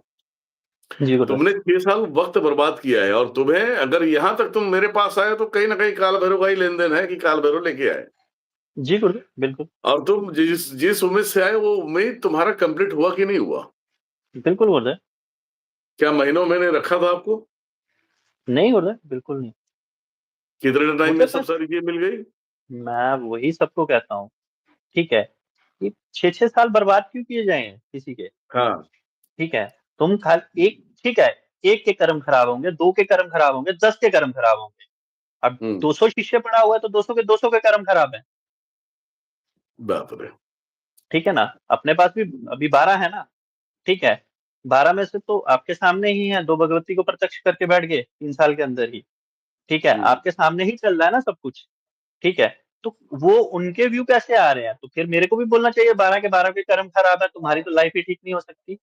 जी, होता है। तुमने 6 साल वक़्त बर्बाद किया है और तुम्हें अगर यहाँ तक तुम मेरे पास आए तो कहीं न कहीं काल भैरव का ही लेन-देन है कि काल भैरव लेके आए। जी, होता है, बिल्कुल। और तुम जिस जिस उम्मीद से आए वो उम्मीद तुम्हारा कंप्लीट हुआ कि नहीं हुआ? बिल्कुल होता है। क्या महीनों मैंने रखा था आपको? नहीं होता है, बिल्कुल नहीं। कितने टाइम होता में है सब पर सारी चीज़ें मिल गई? मैं वही सबको कहता हूँ, ठीक है? कि 6-6 साल बर्बाद क्यों किए जाएँ किसी के? हाँ। ठीक है? तुम खाल एक ठीक है, 1 के कर्म खराब होंगे, 2 के कर्म खराब होंगे, 10 के कर्म खराब होंगे। अब हुँ, 200 शिष्य पड़ा हुआ है तो 200 के 200 के कर्म खराब हैं, बाप रे! ठीक है ना? अपने पास भी अभी 12 है ना, ठीक है? 12 में से तो आपके सामने ही हैं, 2 भगवती को प्रत्यक्ष करके बैठ गए 3 साल के अंदर ही, ठीक है? हुँ, आपके सामने ही चल रहा है ना सब कुछ, ठीक है? तो वो उनके व्यू कैसे आ रहे हैं? तो फिर मेरे को भी बोलना चाहिए 12 के 12 के कर्म खराब है, तुम्हारी तो लाइफ ही ठीक नहीं हो सकती।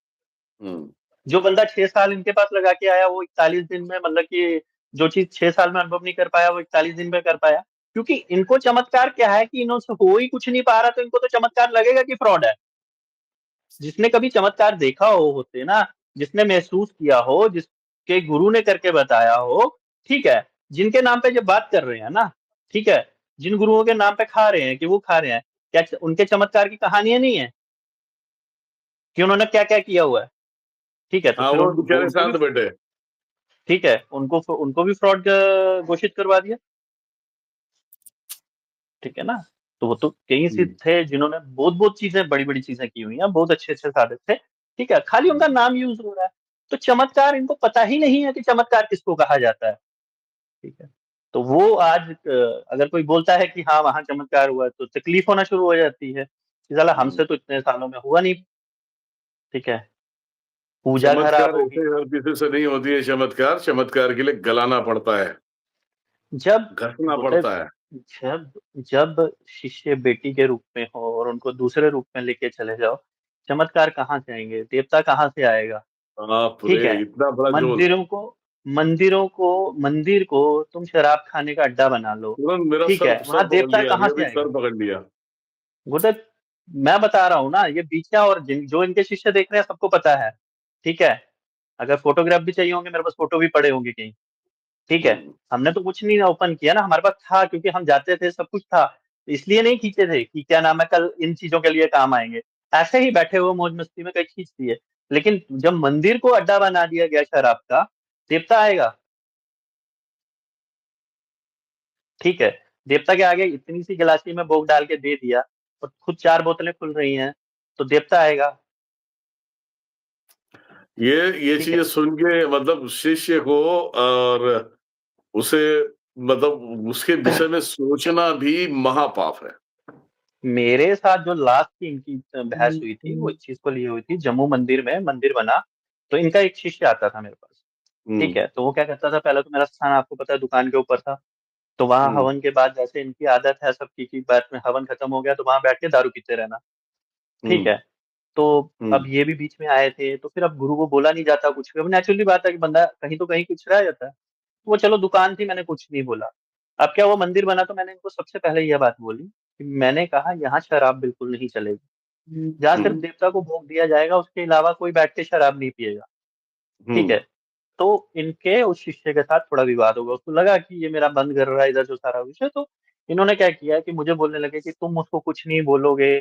हुँ। जो बंदा 6 साल इनके पास लगा के आया वो 41 दिन में मतलब कि जो चीज़ 6 साल में अनुभव नहीं कर पाया वो 41 दिन में कर पाया। क्योंकि इनको चमत्कार क्या है कि इन्हों से हो ही कुछ नहीं पा रहा तो इनको तो चमत्कार लगेगा कि फ्रॉड है। जिसने कभी चमत्कार देखा हो होते ना, जिसने महसूस किया हो, जिसके गुरु ने करके बताया हो, ठीक है। जिनके नाम पे जब बात कर रहे हैं ना, ठीक है। जिन गुरुओं के नाम पे खा रहे हैं कि वो खा रहे हैं, क्या उनके चमत्कार की कहानियाँ नहीं है कि उन्होंने क्या-क्या किया हुआ है? ठीक है, तो हाँ, फिर वो उनको बेचारे उनको भी शांत बैठे। ठीक है, उनको भी फ्रॉड घोषित करवा दिया, ठीक है ना? तो वो तो कई हुँ, सिद्ध थे जिन्होंने बहुत-बहुत चीज़ें बड़ी-बड़ी चीज़ें की हुई हैं, बहुत अच्छे-अच्छे साधक थे, ठीक है? खाली हुँ। उनका नाम यूज़ हो रहा है। तो चमत्कार इनको पता ही नहीं है कि चमत्कार किसको कहा जाता है, ठीक है? तो वो आज अगर कोई बोलता है कि हाँ, वहाँ चमत्कार हुआ है, तो तकलीफ होना शुरू हो जाती है, कि साला हुँ। हमसे तो इतने सालों में हुआ नहीं, ठीक है? पूजा खराब चमत्कार होगी। ऐसे हर किसी से नहीं होती है चमत्कार, चमत्कार के लिए गलाना पड़ता है, जब घसना होता है पड़ता है। जब जब शिष्य बेटी के रूप में हो और उनको दूसरे रूप में लेके चले जाओ, चमत्कार कहाँ से आएँगे? देवता कहाँ से आएगा? बाप रे! ठीक है? इतना बड़ा झोल। मंदिर को तुम शराब खाने का अड्डा बना लो, तुरंत मेरा ठीक सर है? सर वहाँ पकड़ देवता लिया, कहाँ अभी से अभी आएगा? सर पकड़ लिया। गुरुदेव मैं बता रहा हूँ ना, ये बीचा और जिन जो इनके शिष्य देख रहे हैं सबको पता है, ठीक है? अगर फ़ोटोग्राफ भी चाहिए होंगे मेरे पास फ़ोटो भी पड़े होंगे कहीं। ठीक है। हुँ, हमने तो कुछ नहीं ओपन किया ना, हमारे पास था क्योंकि हम जाते थे, सब कुछ था। इसलिए नहीं खींचे थे कि क्या नाम है कल इन चीज़ों के लिए काम आएँगे। ऐसे ही बैठे हुए मौज-मस्ती में कहीं खींच दिए। लेकिन जब मंदिर को अड्डा बना दिया गया शराब का, देवता आएगा, ठीक है। देवता के आगे इतनी सी गिलासी में भोग डाल के दे दिया और खुद 4 बोतलें खुल रही हैं, तो देवता आएगा, ये ये ठीक चीज़ें है। सुन के मतलब शिष्य को और उसे मतलब उसके विषय में सोचना भी महापाप है। मेरे साथ जो लास्ट की इनकी बहस हुँ, हुई थी, वो हुँ। इस चीज़ को लिए हुई थी, जम्मू मंदिर में मंदिर बना, तो इनका एक शिष्य आता था मेरे पास। ठीक है, तो वो क्या करता था पहले तो मेरा स्थान आपको पता है दुकान के ऊपर था, तो वहाँ हुँ, हवन के बाद जैसे इनकी आदत है सबकी कि बाद में हवन खत्म हो गया तो वहाँ बैठ के दारू पीते रहना, ठीक हुँ, है। तो हुँ, अब ये भी बीच में आए थे, तो फिर अब गुरु को बोला नहीं जाता कुछ भी, अब नेचुरली बात है कि बंदा कहीं तो कहीं कुछ रह जाता है। तो वो चलो दुकान थी मैंने कुछ नहीं बोला। अब क्या वो मंदिर बना तो मैंने इनको सबसे पहले ये बात बोली कि मैंने कहा यहाँ शराब बिल्कुल नहीं चलेगी। जहाँ सिर्फ़ हुँ, देवता को भोग दिया जाएगा उसके अलावा कोई बैठ के शराब नहीं पिएगा, ठीक है। हुँ, तो इनके उस शिष्य के साथ थोड़ा विवाद हो गया। उसको लगा कि ये मेरा बंद कर रहा है इधर जो सारा विषय, तो इन्होंने क्या किया कि मुझे बोलने लगे कि तुम उसको कुछ नहीं बोलोगे,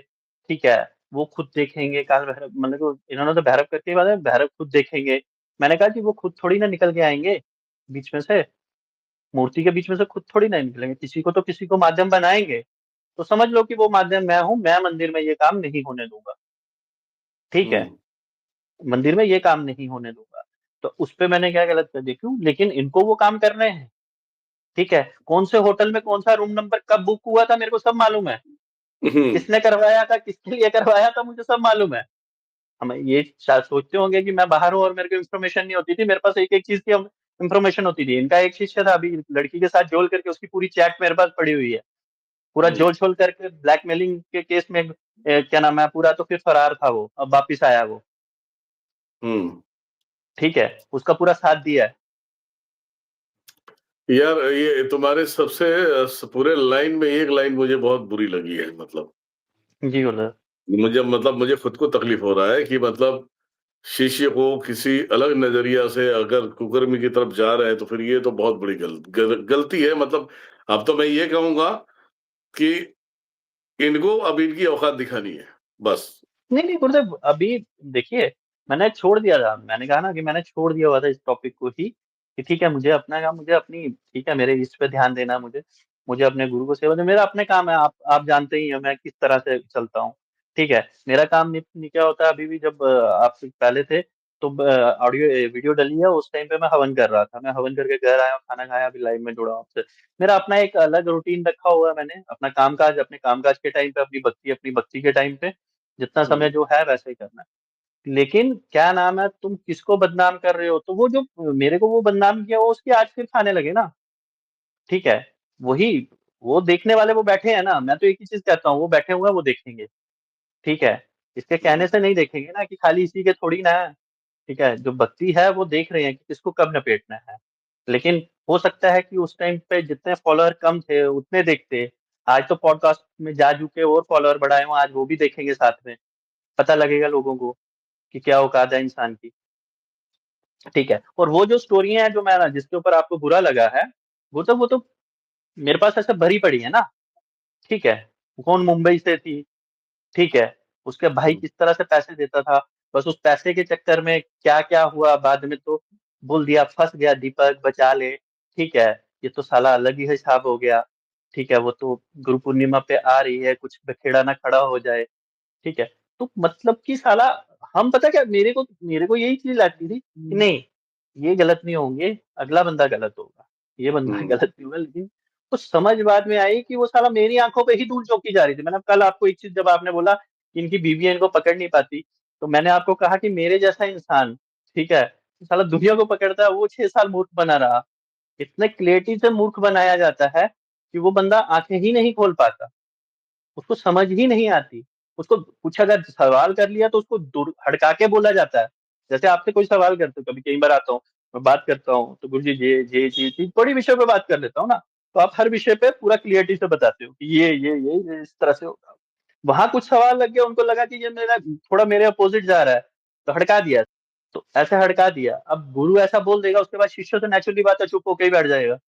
ठीक है? वो खुद देखेंगे काल भैरव मतलब वो इन्होंने तो भैरव करके ही बताया भैरव खुद देखेंगे। मैंने कहा कि वो खुद थोड़ी ना निकल के आएँगे बीच में से, मूर्ति के बीच में से खुद थोड़ी ना निकलेंगे, किसी को तो किसी को माध्यम बनाएँगे। तो समझ लो कि वो माध्यम मैं हूँ, मैं मंदिर में ये काम नहीं होने दूँगा, ठीक है? हुँ। मंदिर में ये काम नहीं होने दूँगा। तो उसपे मैंने क्या गलत कर दिया क्यों? लेकिन इनको वो काम करने हैं। ठीक है? कौन से होटल में कौन-सा रूम नंबर कब बुक हुआ था मेरे को सब मालूम है। हुँ। किसने करवाया था, किसके लिए करवाया था, मुझे सब मालूम है। हम ये शायद सोचते होंगे कि मैं बाहर हूँ और मेरे को इन्फॉर्मेशन नहीं होती थी, मेरे पास एक-एक चीज़ की इन्फॉर्मेशन होती थी। इनका एक शिष्य था अभी लड़की के साथ जोल करके उसकी पूरी चैट मेरे पास पड़ी हुई है। पूरा हुँ, जोल-छोल करके ब्लैकमेलिंग के केस में क्या नाम है पूरा तो फिर फरार था वो, अब वापिस आया वो। हुँ। ठीक है? उसका पूरा साथ दिया है। यार ये तुम्हारे सबसे पूरे लाइन में एक लाइन मुझे बहुत बुरी लगी है मतलब। जी, बोला। मुझे खुद को तकलीफ हो रहा है कि मतलब शिष्य को किसी अलग नज़रिया से अगर कुकर्मी की तरफ जा रहे हैं, तो फिर ये तो बहुत बड़ी गलती है मतलब अब तो मैं ये कहूँगा कि इनको अब इनकी औकात दिखानी है, बस। नहीं, नहीं गुरुदेव अभी देखिए, मैंने छोड़ दिया था। मैंने कहा ना कि मैंने छोड़ दिया हुआ था इस टॉपिक को ही, कि ठीक है मुझे अपना काम मुझे अपनी ठीक है मेरे इस पे ध्यान देना है मुझे। मुझे अपने गुरु को सेवा देना मेरा अपने काम है, आप जानते ही हैं मैं किस तरह से चलता हूँ, ठीक है? मेरा काम क्या होता है अभी भी जब आप पहले थे तो ऑडियो वीडियो डली है उस टाइम पे मैं हवन कर रहा था। मैं हवन करके घर आया, खाना खाया, अभी लाइव में जुड़ा हूँ आपसे। मेरा अपना एक अलग रूटीन रखा हुआ है मैंने, अपना काम-काज अपने काम-काज के टाइम पे, अपनी भक्ति के टाइम पे, जितना समय हुँ, जो है वैसे ही करना है। लेकिन क्या नाम है तुम किसको बदनाम कर रहे हो? तो वो जो मेरे को वो बदनाम किया वो उसकी आज फिर खाने लगे ना, ठीक है? वही वो देखने वाले वो बैठे हैं ना, मैं तो एक ही चीज़ कहता हूँ वो बैठे हुए हैं वो देखेंगे, ठीक है? इसके कहने हुँ, से नहीं देखेंगे ना कि खाली इसी के थोड़ी ना है, ठीक है? जो भक्ति है वो देख रहे हैं कि किसको कब लपेटना है। लेकिन हो सकता है कि उस टाइम पे जितने फॉलोअर कम थे उतने देखते, आज तो पॉडकास्ट में जा चुके और फॉलोअर बढ़ाए हों आज वो भी देखेंगे साथ में, पता लगेगा लोगों को कि क्या औकात है इंसान की। ठीक है। और वो जो स्टोरीज़ हैं जो मैं ना जिसके ऊपर आपको बुरा लगा है, वो तो मेरे पास ऐसे भरी पड़ी है ना, ठीक है। कौन मुंबई से थी, ठीक है। उसके भाई हुँ, किस तरह से पैसे देता था, बस उस पैसे के चक्कर में क्या-क्या हुआ बाद में तो बोल दिया फँस गया दीपक बचा ले, ठीक है। ये तो साला अलग ही हिसाब हो गया, ठीक है। वो तो गुरु पूर्णिमा पे आ रही है, कुछ बखेड़ा ना खड़ा हो जाए। ठीक है। तो मतलब कि साला हम पता क्या मेरे को यही चीज़ लगती थी कि नहीं, ये गलत नहीं होंगे, अगला बंदा गलत होगा। ये बंदा हुँ, गलत नहीं होगा लेकिन कुछ समझ बाद में आई कि वो साला मेरी आँखों पे ही धूल झोंकी जा रही थी। मैंने कल आपको एक चीज़ जब आपने बोला कि इनकी बीवियाँ इनको पकड़ नहीं पाती, तो मैंने आपको कहा कि मेरे जैसा इंसान, ठीक है, साला दुनिया को पकड़ता है, वो 6 साल मूर्ख बना रहा। इतने क्रिएटिव से मूर्ख बनाया जाता है कि वो बंदा आँखें ही नहीं खोल पाता। उसको समझ ही नहीं आती। उसको कुछ अगर सवाल कर लिया तो उसको दूर हड़का के बोला जाता है। जैसे आपसे कोई सवाल करते हो, कभी कई बार आता हूँ, मैं बात करता हूँ, तो गुरुजी ये बड़ी विषय पे बात कर लेता हूँ ना, तो आप हर विषय पे पूरा क्लियरिटी से बताते हो कि ये इस तरह से होगा। वहाँ कुछ सवाल लग गया, उनको लगा कि ये मेरा थोड़ा मेरे अपोज़िट जा रहा है, तो हड़का दिया। तो ऐसे हड़का दिया। अब गुरु ऐसा बोल देगा, उसके बाद शिष्य तो नेचुरली बात है चुप होके ही बैठ जाएगा।